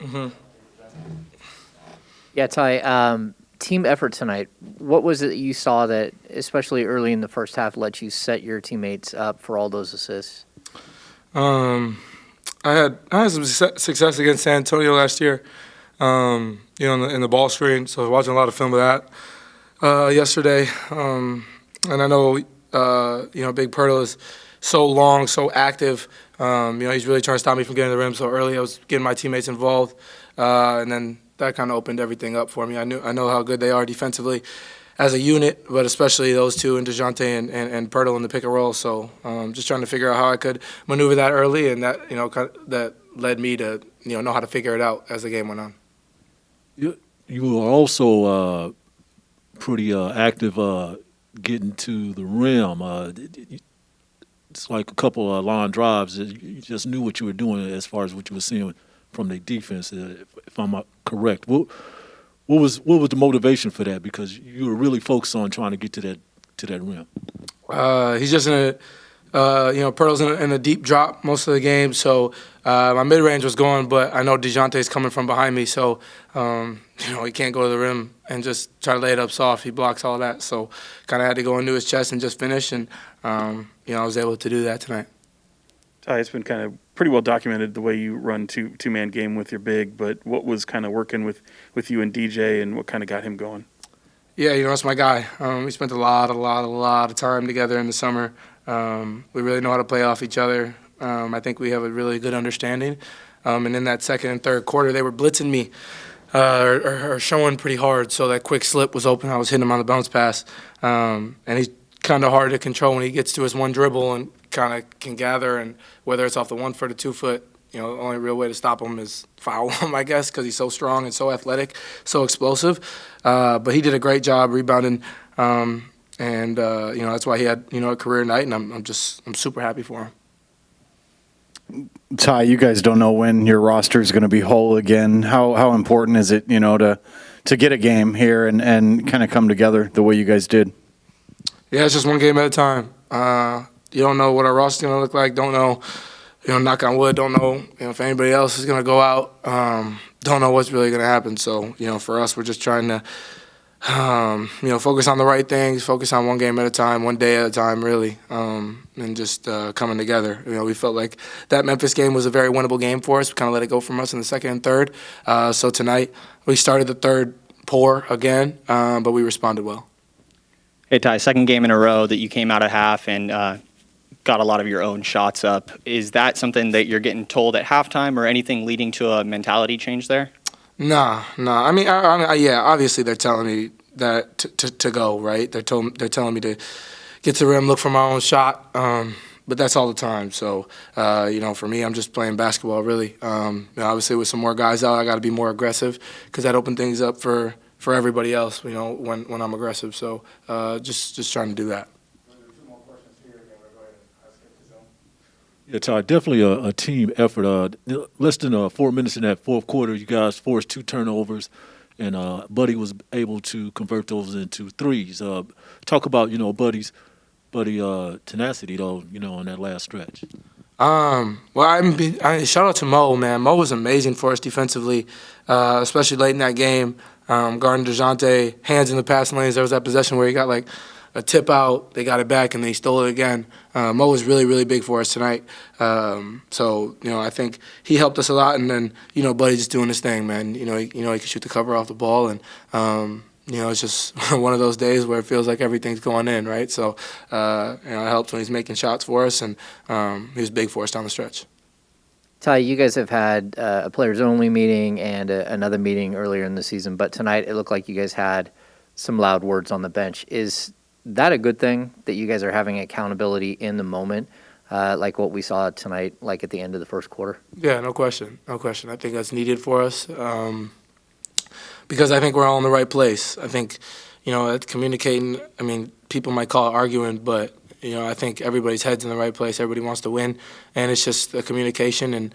Mm-hmm. Yeah, Ty, team effort tonight. What was it that you saw that, especially early in the first half, let you set your teammates up for all those assists? I had some success against San Antonio last year. In the ball screen. So I was watching a lot of film of that yesterday. And I know Big Pirtle is so long, so active. He's really trying to stop me from getting to the rim so early. I was getting my teammates involved, and then that kind of opened everything up for me. I know how good they are defensively as a unit, but especially those two, and DeJounte and Pirtle in the pick and roll. So just trying to figure out how I could maneuver that early, and that that led me to know how to figure it out as the game went on. You were also pretty active getting to the rim. It's like a couple of line drives. You just knew what you were doing as far as what you were seeing from the defense, if I'm not correct. What was the motivation for that? Because you were really focused on trying to get to that rim. He's just in a Pirtle's in a deep drop most of the game, so my mid-range was going, but I know DeJounte's coming from behind me, so he can't go to the rim and just try to lay it up soft. He blocks all that, so kind of had to go into his chest and just finish, and I was able to do that tonight. Ty, it's been kind of pretty well documented the way you run two-man game with your big, but what was kind of working with you and DJ, and what kind of got him going? Yeah, that's my guy. We spent a lot of time together in the summer. We really know how to play off each other. I think we have a really good understanding. And in that second and third quarter, they were blitzing me or showing pretty hard. So that quick slip was open. I was hitting him on the bounce pass. And he's kind of hard to control when he gets to his one dribble and kind of can gather. And whether it's off the 1 foot or 2 foot, the only real way to stop him is foul him, I guess, because he's so strong and so athletic, so explosive. But he did a great job rebounding. And that's why he had a career night, and I'm super happy for him. Ty, you guys don't know when your roster is going to be whole again. How important is it, to get a game here and kind of come together the way you guys did? Yeah, it's just one game at a time. You don't know what our roster's going to look like. Don't know, knock on wood. Don't know, if anybody else is going to go out. Don't know what's really going to happen. So, for us, we're just trying to. Focus on the right things, focus on one game at a time, one day at a time, really, and just coming together. We felt like that Memphis game was a very winnable game for us. We kind of let it go from us in the second and third. So tonight we started the third poor again, but we responded well. Hey, Ty, second game in a row that you came out at half and got a lot of your own shots up. Is that something that you're getting told at halftime or anything leading to a mentality change there? Nah. I mean, yeah, obviously they're telling me that to go, right? They're telling me to get to the rim, look for my own shot, but that's all the time. So, for me, I'm just playing basketball, really. Obviously, with some more guys out, I got to be more aggressive because that opened things up for everybody else, when I'm aggressive. So, just trying to do that. Yeah, Ty, definitely a team effort. Less than 4 minutes in that fourth quarter, you guys forced 2 turnovers, and Buddy was able to convert those into threes. Talk about Buddy tenacity though, on that last stretch. Shout out to Mo, man. Mo was amazing for us defensively, especially late in that game. Guarding DeJounte, hands in the passing lanes. There was that possession where he got like a tip out, they got it back, and they stole it again. Mo was really, really big for us tonight. So, I think he helped us a lot. And then, Buddy just doing his thing, man. He can shoot the cover off the ball. And, it's just one of those days where it feels like everything's going in, right? So, it helps when he's making shots for us. And he was big for us down the stretch. Ty, you guys have had a players-only meeting and another meeting earlier in the season. But tonight it looked like you guys had some loud words on the bench. Is that a good thing that you guys are having accountability in the moment, like what we saw tonight, like at the end of the first quarter? Yeah, no question. I think that's needed for us because I think we're all in the right place. I think, at communicating, people might call it arguing, but, I think everybody's head's in the right place. Everybody wants to win, and it's just a communication. And,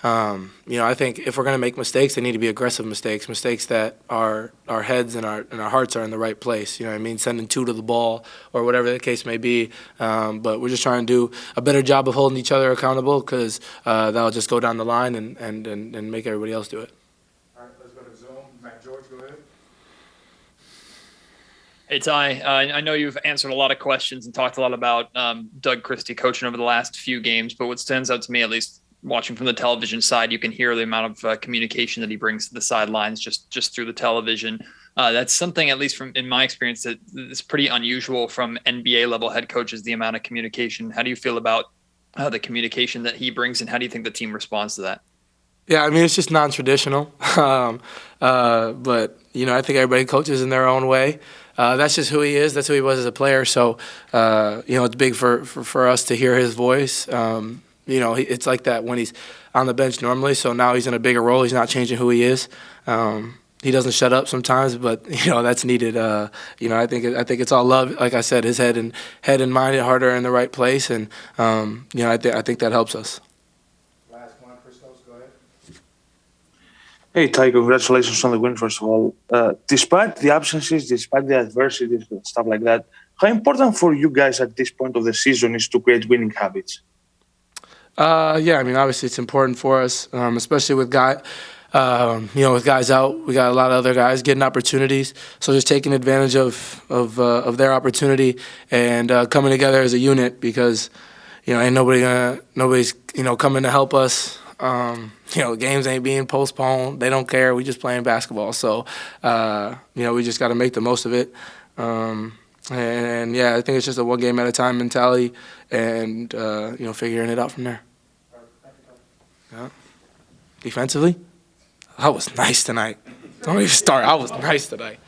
I think if we're going to make mistakes, they need to be aggressive mistakes that our heads and our hearts are in the right place. Sending 2 to the ball or whatever the case may be. But we're just trying to do a better job of holding each other accountable because that'll just go down the line and make everybody else do it. George, go ahead. Hey, Ty, I know you've answered a lot of questions and talked a lot about Doug Christie coaching over the last few games, but what stands out to me, at least watching from the television side, you can hear the amount of communication that he brings to the sidelines just through the television. That's something, at least from in my experience, that is pretty unusual from NBA level head coaches, the amount of communication. How do you feel about the communication that he brings, and how do you think the team responds to that? Yeah, I mean, it's just non-traditional. But, I think everybody coaches in their own way. That's just who he is. That's who he was as a player. So, it's big for us to hear his voice. It's like that when he's on the bench normally. So now he's in a bigger role. He's not changing who he is. He doesn't shut up sometimes, but that's needed. I think it's all love. Like I said, his head and mind and heart are in the right place, and I think that helps us. Last one, Christos, go ahead. Hey, Ty, congratulations on the win, first of all. Despite the absences, despite the adversities and stuff like that, how important for you guys at this point of the season is to create winning habits? Yeah, I mean, obviously it's important for us, especially with guys out. We got a lot of other guys getting opportunities, so just taking advantage of their opportunity and coming together as a unit, because ain't nobody's coming to help us. Games ain't being postponed. They don't care. We just playing basketball. So, we just got to make the most of it. And yeah, I think it's just a one game at a time mentality, and figuring it out from there. Yeah. Defensively, I was nice tonight. Don't even start. I was nice tonight.